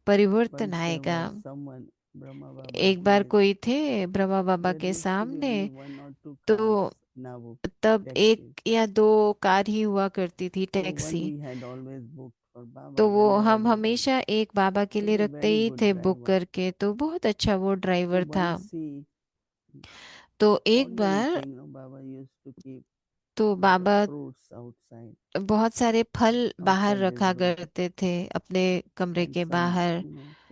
परिवर्तन Once there आएगा। was someone, Brahma Baba's एक बार place, कोई थे ब्रह्मा बाबा there के used to be सामने, only one or two तो cars now book तब taxis. 1 या 2 कार ही हुआ करती थी, So one taxi. we had always booked for Baba तो वो whenever हम we went. हमेशा एक बाबा के He लिए was a रखते very ही good थे बुक driver. करके, तो बहुत अच्छा वो So ड्राइवर था। once he तो एक ordinary bar thing, no, Baba used to keep तो lot of Baba fruits outside बहुत सारे फल बाहर outside his रखा room. करते थे अपने कमरे And के some, बाहर।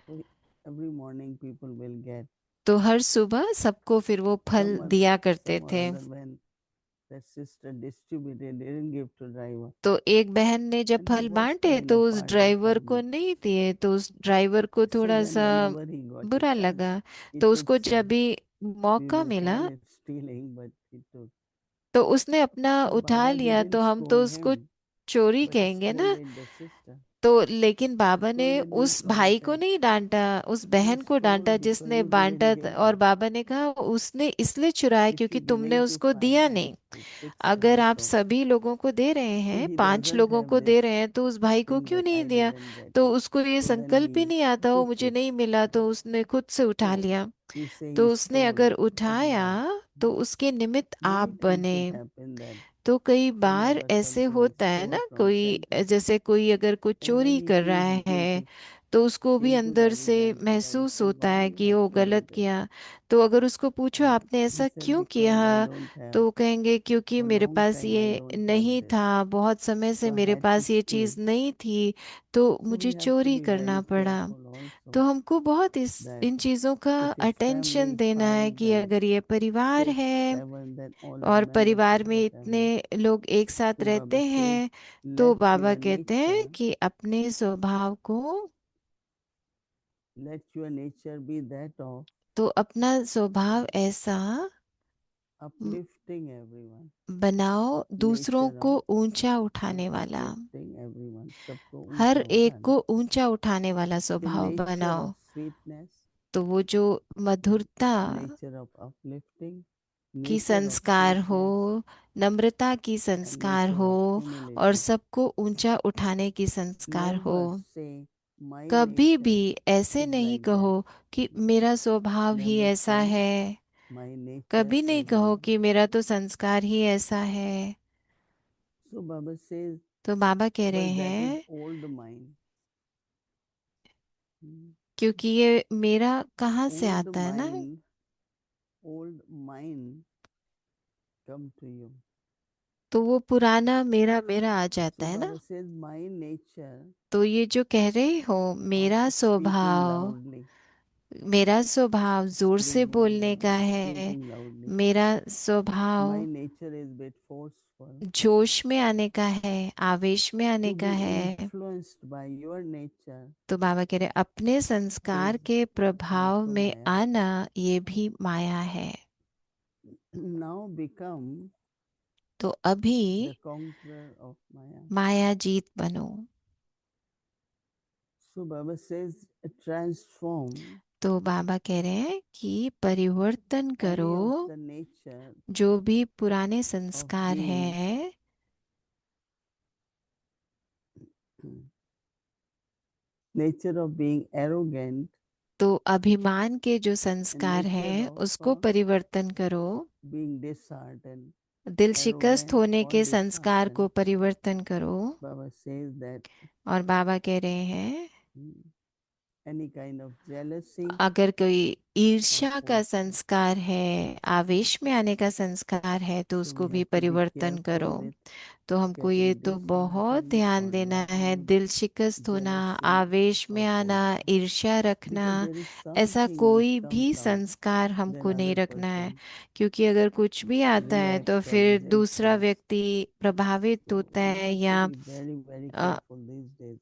so every morning people will get तो हर सुबह सबको फिर वो फल some दिया करते some or थे। other when that sister distributed, didn't give to driver. तो एक बहन ने जब And he फल was बांटे kind तो of उस part of ड्राइवर को family. नहीं दिए, तो उस ड्राइवर को So थोड़ा then सा whenever he got a बुरा chance, लगा। he तो took उसको some. जब भी We मौका may मिला call it stealing, but he took. तो उसने अपना So उठा Baba लिया, didn't तो हम तो scold उसको him, चोरी but कहेंगे ना। scolded the sister. तो लेकिन He बाबा ने scolded this उस one भाई को said, नहीं डांटा, उस you बहन को डांटा stole because जिसने you बांटा didn't give और me. बाबा ने कहा उसने इसलिए चुराया If क्योंकि you're तुमने giving to उसको 5 दिया नहीं। people, 6 अगर आप also, सभी लोगों को दे रहे so हैं, he 5 doesn't लोगों have को this दे रहे हैं, तो उस भाई को thing क्यों that नहीं I दिया? didn't get तो it. उसको ये So when संकल्प ही he नहीं आता हो took मुझे it, नहीं मिला, तो उसने खुद से उठा so लिया। you say तो he उसने stole, अगर but उठाया why? तो उसके निमित्त Many आप times बने। it happened that तो कई बार whenever ऐसे something is होता है ना, stole from कोई center, जैसे कोई अगर कुछ and then चोरी he कर रहा feels है guilty. तो उसको भी Into अंदर Davi से went to Davi महसूस said, होता why है you कि have वो stolen गलत it? किया। तो अगर उसको पूछो आपने He ऐसा said, क्यों because I किया, don't have. तो वो कहेंगे क्योंकि For मेरे long पास time I ये don't have नहीं this. था, बहुत समय से So I मेरे had to पास ये steal. चीज़ नहीं थी, तो So मुझे we have to चोरी be करना very पड़ा। careful also तो हमको बहुत that इन चीज़ों का if it's अटेंशन family देना है 5 कि and अगर ये परिवार 6, है 7, then all are और members परिवार of में the इतने family. लोग एक साथ So रहते Baba says, हैं, तो let बाबा your कहते हैं nature, कि अपने स्वभाव को, let your nature be that of तो अपना स्वभाव ऐसा uplifting everyone. बनाओ दूसरों Nature को of ऊंचा उठाने वाला, uplifting everyone. सबको हर ऊंचा एक उठाना. को ऊंचा उठाने वाला The स्वभाव nature बनाओ। of sweetness, तो वो जो मधुरता nature of uplifting, की nature of संस्कार हो, sweetness, नम्रता की and संस्कार nature हो, of और humility. सबको ऊंचा उठाने की संस्कार हो। Never say my कभी भी nature ऐसे is नहीं like that. कहो कि मेरा स्वभाव ही Never ऐसा say है। my nature कभी नहीं is कहो like कि that. मेरा तो संस्कार ही ऐसा है। So Baba says, तो बाबा कह रहे but that is हैं old mind. Hmm. क्योंकि ये मेरा कहाँ से Old आता है ना, mind come to you. तो वो पुराना मेरा मेरा आ जाता So है ना। Baba says, my nature तो ये जो कह रहे हो of मेरा speaking स्वभाव, loudly, मेरा स्वभाव जोर से बोलने का है, speaking loudly. मेरा My स्वभाव nature is bit forceful. जोश में आने का है, आवेश में आने To का be है। influenced by your nature तो बाबा कह रहे अपने संस्कार is के प्रभाव also में Maya. आना ये भी माया है। Now become तो अभी the conqueror of Maya. माया जीत बनो। So Baba says, transform तो बाबा कह रहे हैं कि परिवर्तन any करो of the nature जो भी पुराने of संस्कार being हैं, nature of being arrogant, तो अभिमान के जो and संस्कार nature हैं of उसको परिवर्तन करो। being disheartened, दिल शिकस्त arrogant होने or के संस्कार को disheartened. परिवर्तन करो। Baba says that और बाबा कह रहे हैं any kind of jealousy अगर कोई or ईर्ष्या का force. संस्कार है, आवेश में आने का संस्कार है, तो So उसको we भी have to be परिवर्तन careful करो। with तो हमको ये getting तो बहुत disheartened ध्यान or देना है, loving, दिल शिकस्त होना, jealousy आवेश में or आना, force. ईर्ष्या रखना, Because there is ऐसा something which कोई भी comes out, संस्कार then हमको नहीं other रखना है। person क्योंकि अगर कुछ भी आता है reacts तो or फिर is दूसरा influenced. व्यक्ति प्रभावित So होता we है have to या be very, very a, careful these days.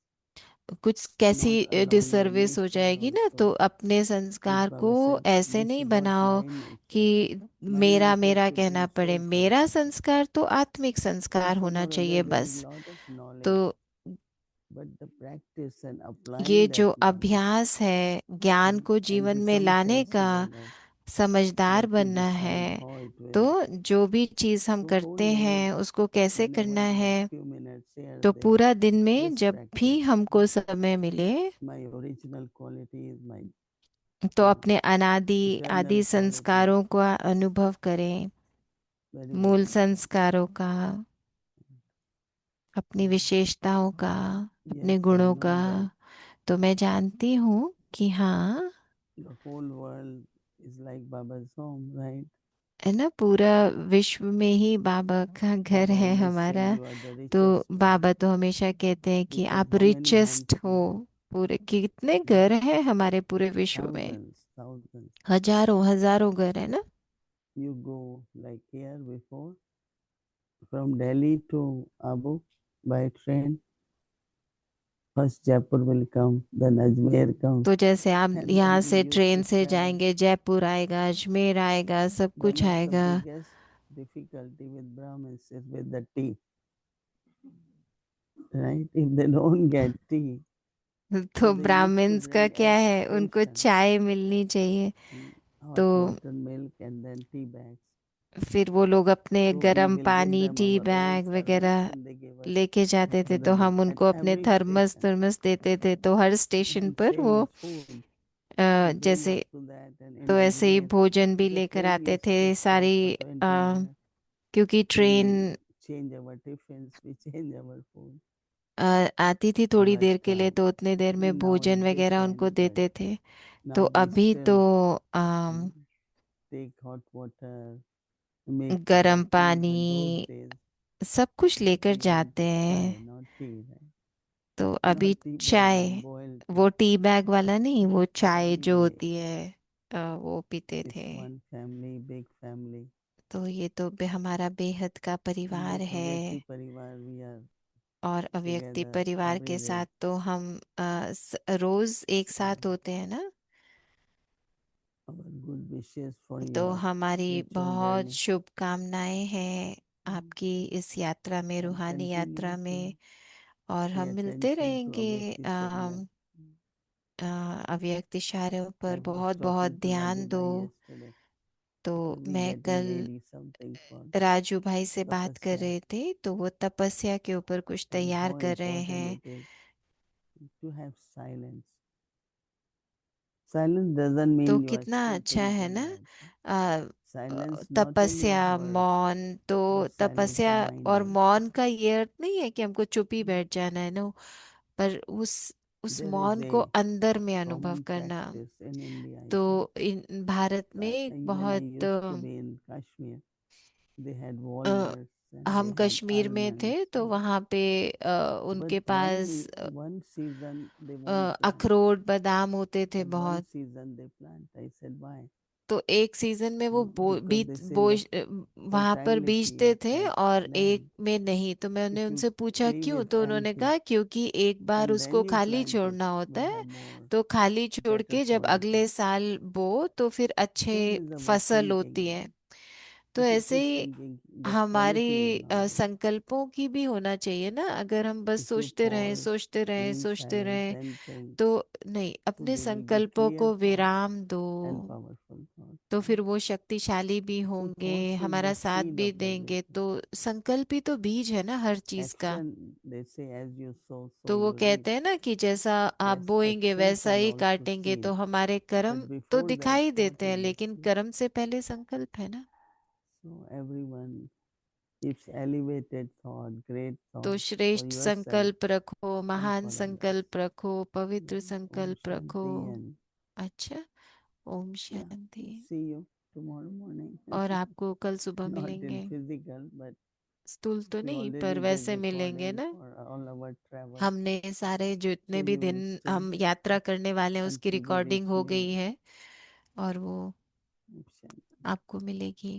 कुछ कैसी Not allow your डिसर्विस हो nature जाएगी ना। तो also. अपने As संस्कार को Baba said, ऐसे this नहीं is what बनाओ my nature. कि My मेरा nature मेरा should कहना be पड़े। soulful. मेरा संस्कार तो आत्मिक So संस्कार होना somehow or other चाहिए there is बस। lot of तो knowledge, but the practice and ये applying जो that knowledge अभ्यास है ज्ञान को and जीवन में become लाने का, sensible of समझदार what to बनना decide, है, how it तो will. जो भी चीज़ हम So whole करते day, हैं उसको कैसे whenever करना I get है, few minutes here तो there, पूरा दिन में just जब भी practice. हमको समय मिले My original quality is my तो अपने अनादि eternal आदि quality. संस्कारों का अनुभव करें। very मूल well. संस्कारों का, अपनी विशेषताओं का, अपने Yes, I गुणों know का। that तो मैं जानती हूँ कि हाँ, the whole world is like Baba's home, right? है ना, पूरा विश्व में ही बाबा का घर Baba है always say हमारा। you are the तो richest one. बाबा तो हमेशा कहते हैं कि Because आप how many homes richest we हो। have? पूरे कितने घर हैं हमारे पूरे विश्व में? Thousands, thousands. हजारों हजारों घर है ना। You go like here before from Delhi to Abu by train. First Jaipur will come, then Ajmer comes, तो जैसे आप and यहाँ then we से used ट्रेन to से travel. जाएंगे, जयपुर आएगा, अजमेर आएगा, सब One कुछ of the आएगा। biggest difficulty with Brahmins is with the tea, right? If they don't get tea, so तो they used to ब्राह्मण्स का bring क्या as है, उनको ration चाय मिलनी चाहिए। hot तो water, milk, and then tea bags. फिर वो लोग अपने So we गरम will give पानी, them T our old bag thermos, वगैरह and they give us लेके जाते थे। the तो new हम at उनको अपने every थर्मस station. थर्मस देते थे। तो हर स्टेशन And पर same वो with food. We bring जैसे, up to that, and in तो ऐसे ही Ajmer, भोजन भी the लेकर train आते used थे to stop सारी for 20 minutes. क्योंकि train We change our tiffins, we change our food. आती थी थोड़ी But देर के लिए, तो उतने देर में now भोजन it's वगैरह उनको different. But देते थे। तो now we अभी तो still अम, take hot water, make गरम tea. But those पानी days सब कुछ लेकर we जाते wanted हैं। chai, not tea, right? तो Not अभी tea bag, चाय, but boiled tea. वो टी बैग वाला नहीं, वो चाय जो Anyway, होती है वो पीते थे। it's one family, big family. तो ये तो हमारा बेहद का And परिवार with है। Avyakti Parivar, we are और अव्यक्ति together परिवार every के day. साथ तो हम रोज एक साथ होते हैं ना। Our good wishes for तो your हमारी spiritual बहुत journey, शुभकामनाएं हैं आपकी इस यात्रा में, and रूहानी यात्रा continue to में। और pay हम मिलते attention to रहेंगे Avyakti Sharila. अव्यक्त इशारों I पर was बहुत बहुत talking to ध्यान Raju दो। Bhai yesterday. तो We मैं getting कल ready something for राजू भाई से बात कर tapasya, रहे थे, तो वो तपस्या के ऊपर कुछ and तैयार how कर रहे important हैं। it is to have silence. Silence doesn't तो mean you are कितना अच्छा speaking है too ना, much. Uh, Silence not in your तपस्या, words, मौन। तो but silence तपस्या the mind और also. मौन का ये अर्थ नहीं है कि हमको चुप ही बैठ जाना है, नो। पर उस There is मौन को a अंदर में अनुभव common करना। practice in India, I तो think. भारत में एक When I बहुत used to be in Kashmir, they had a, walnuts and they हम had कश्मीर में थे, almonds. तो वहाँ पे But उनके पास one season they won't plant. अखरोट बादाम होते थे And one बहुत। season they plant. I said, why? तो एक सीजन में वो Because this in the वहां पर fertility बीजते of थे that और एक land. में नहीं। तो मैंने If you उनसे पूछा leave क्यों, it तो उन्होंने empty कहा क्योंकि एक बार and उसको then you खाली plant it, छोड़ना होता will है। have more तो खाली छोड़ better के जब quality. अगले साल बो, तो फिर अच्छे Same is our फसल thinking, होती है। right? तो If you ऐसे keep he thinking, the quality will हमारी not be. संकल्पों की भी होना चाहिए ना। अगर हम बस If you सोचते रहें, pause, सोचते रहें, remain सोचते silent रहें, and think, तो नहीं, so अपने they will be संकल्पों clear को thoughts विराम दो। and powerful thoughts, तो right? फिर वो शक्तिशाली भी So होंगे, thoughts is हमारा the साथ seed भी of देंगे। everything. तो संकल्प ही तो बीज है ना हर चीज का। Action, they say, as you sow, so तो वो you reap. कहते हैं ना कि जैसा आप Yes, बोएंगे actions वैसा are ही also काटेंगे। तो seed. हमारे कर्म But तो before that, दिखाई what देते हैं, is the लेकिन seed? कर्म से पहले संकल्प है ना। So everyone keeps elevated thought, great तो thoughts for श्रेष्ठ yourself संकल्प रखो, and महान for others. संकल्प रखो, पवित्र Om संकल्प रखो। Shanti, and अच्छा, ओम yeah, Shanti. see you tomorrow morning. और आपको कल सुबह Not in मिलेंगे। physical, but स्थूल तो we नहीं, पर already did वैसे मिलेंगे recording ना। for all our travel. हमने सारे जो So इतने भी you will दिन still हम यात्रा करने वाले हैं उसकी continue with रिकॉर्डिंग हो me. गई है, और वो Om Shanti. आपको मिलेगी,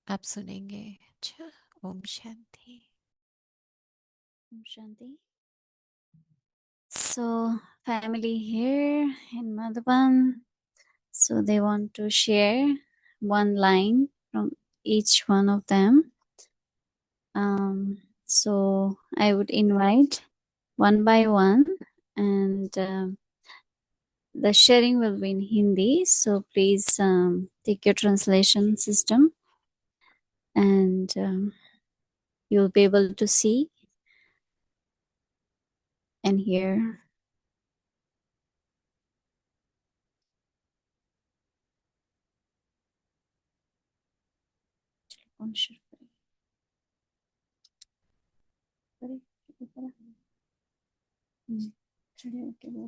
आप सुनेंगे। अच्छा, Om Shanti. Om Shanti. So, family here in Madhuban, so they want to share one line from each one of them. So, I would invite one by one, and the sharing will be in Hindi. So, please take your translation system, and you'll be able to see and hear. कौन शुरू करेगा? खड़े होके बोलो।